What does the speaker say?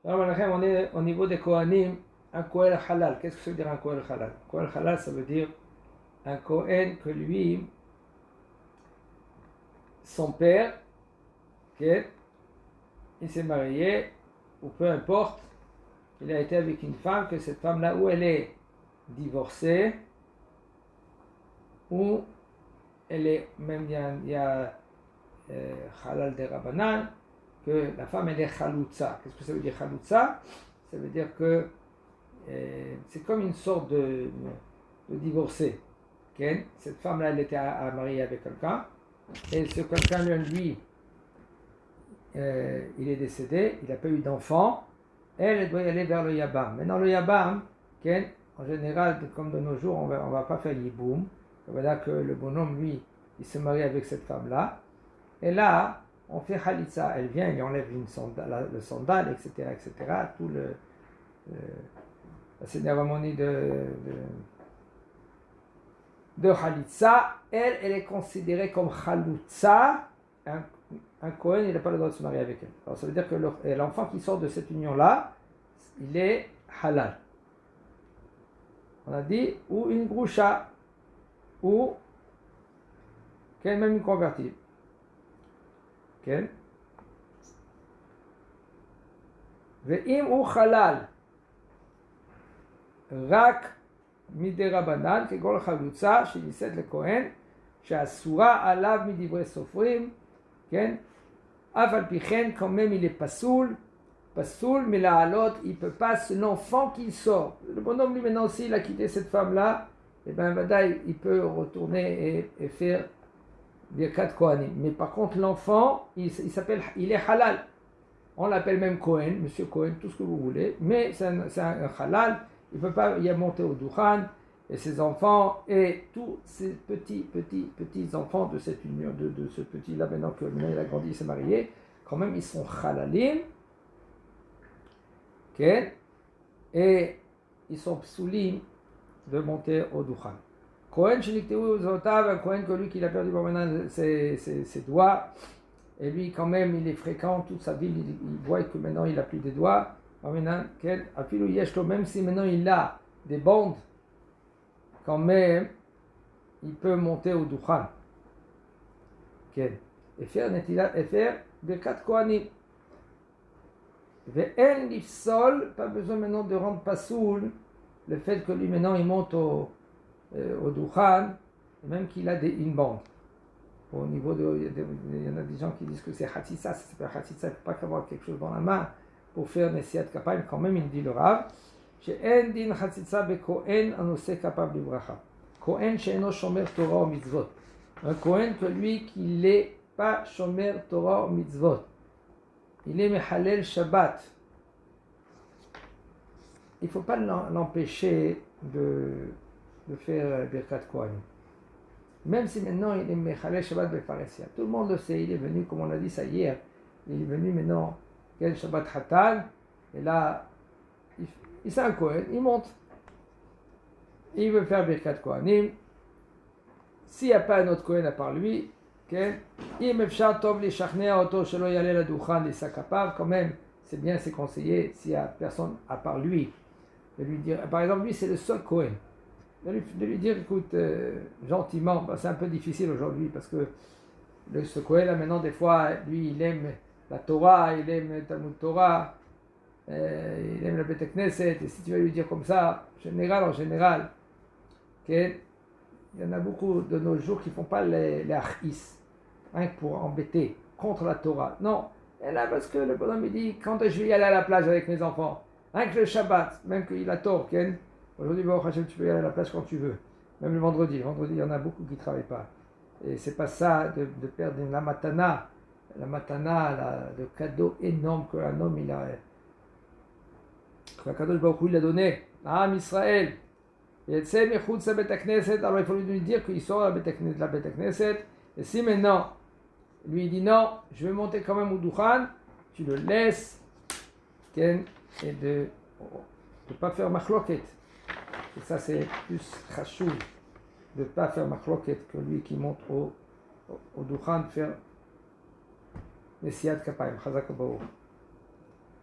On est au niveau des Kohanim, un Kohen halal. Qu'est-ce que ça veut dire un Kohen halal? Kohen halal, ça veut dire un Kohen que lui, son père, okay, il s'est marié, ou peu importe, il a été avec une femme, que cette femme-là, où elle est divorcée, ou elle est, même il y a halal de Rabbanan, que la femme elle est chaloutza. Qu'est-ce que ça veut dire chaloutza? Ça veut dire que c'est comme une sorte de divorcé. Okay? Cette femme-là, elle était mariée avec quelqu'un, et ce quelqu'un, lui, il est décédé, il n'a pas eu d'enfant, elle doit y aller vers le Yabam. Maintenant, le Yabam, okay, en général, comme de nos jours, on va pas faire Yiboum. Voilà que le bonhomme, lui, il se marie avec cette femme-là, et là, on fait Khalitsa, elle vient, il enlève le sandal, etc., etc., tout la cérémonie de Khalitsa, elle est considérée comme Khaloutsa, un Kohen, il n'a pas le droit de se marier avec elle. Alors ça veut dire que l'enfant qui sort de cette union-là, il est halal. On a dit, ou une groucha, ou même une convertie. ואם הוא חלל רק מדי רבנן כגון חלוצה שנישאת לכהן שאסורה עליו מדברי סופרים, כן? אף על פי כן quand même il est פסול מלעלות, il peut pas, c'est l'enfant qui sort. Le bonhomme lui maintenant s'il a quitté cette femme là, et bien Vadaï il peut retourner et faire Birkat Kohanim. Mais par contre, l'enfant, il est halal. On l'appelle même Kohen, monsieur Kohen, tout ce que vous voulez. Mais c'est un halal. Il ne peut pas y monter au Dukhan. Et ses enfants et tous ces petits enfants de cette union, de ce petit-là, maintenant que il a grandi, il s'est marié, quand même, ils sont halalim. Okay? Et ils sont psoulim de monter au Dukhan. Kohen Sheniktehu Zotav, un Kohen que lui qu'il a perdu maintenant ses doigts, et lui quand même il est fréquent toute sa vie, il voit que maintenant il n'a plus de doigts, même si maintenant il a des bandes, quand même il peut monter au Dukhan. Et faire Birkat Kohanim. Ve'en lifsol, pas besoin maintenant de rendre pasoul le fait que lui maintenant il monte au Dukhan, même qu'il a une bande. Au niveau il y en a des gens qui disent que c'est Hatzitza, ça s'appelle Hatzitza, il ne faut pas avoir quelque chose dans la main pour faire Nesiat Kapayim, quand même il dit le Rav, שאין דין חציצה בכהן הנושא כפיו לברכה. כהן שאינו שומר תורה או מצוות. Un Kohen que lui qui n'est pas shomer Torah ou mitzvot. Il est Mechalel Shabbat. Il ne faut pas l'empêcher de faire Birkat Kohanim. Même si maintenant il est Mechalel Shabbat Befaresia. Tout le monde le sait, il est venu, comme on l'a dit ça hier, il est venu maintenant, quel Shabbat Hatan, et là, il c'est un Kohen, il monte. Il veut faire Birkat Kohanim. S'il n'y a pas un autre Kohen à part lui, אם אפשר טוב לשכנע אותו שלא יעלה לדוכן לשק כפיו, quand même, c'est bien, c'est conseillé, s'il n'y a personne à part lui, de lui dire, par exemple, lui c'est le seul Kohen, de lui dire, écoute, gentiment, c'est un peu difficile aujourd'hui, parce que ce Kohen là maintenant, des fois, lui il aime la Torah, il aime le Talmud Torah, il aime le Bet Knesset, et si tu vas lui dire comme ça, en général, il y en a beaucoup de nos jours qui ne font pas les achis, hein, pour embêter contre la Torah. Non, et là parce que le bonhomme il dit, quand je vais y aller à la plage avec mes enfants, rien que le Shabbat, même qu'il a tort, Ken, aujourd'hui, tu peux y aller à la plage quand tu veux, même le vendredi, il y en a beaucoup qui ne travaillent pas. Et c'est pas ça de perdre la matana, le cadeau énorme qu'un homme il a, que Kadosh Baruch Hu il a donné à Am Israël. Alors il faut lui dire qu'il sort de la Bet Knesset. Et si maintenant, lui dit non, je vais monter quand même au Dukhan, tu le laisses, et de ne pas faire machloket. Et ça c'est plus chashuv, de ne pas faire machloket que lui qui monte au Dukhan faire Nesiat Kapayim. Chazak Baruch.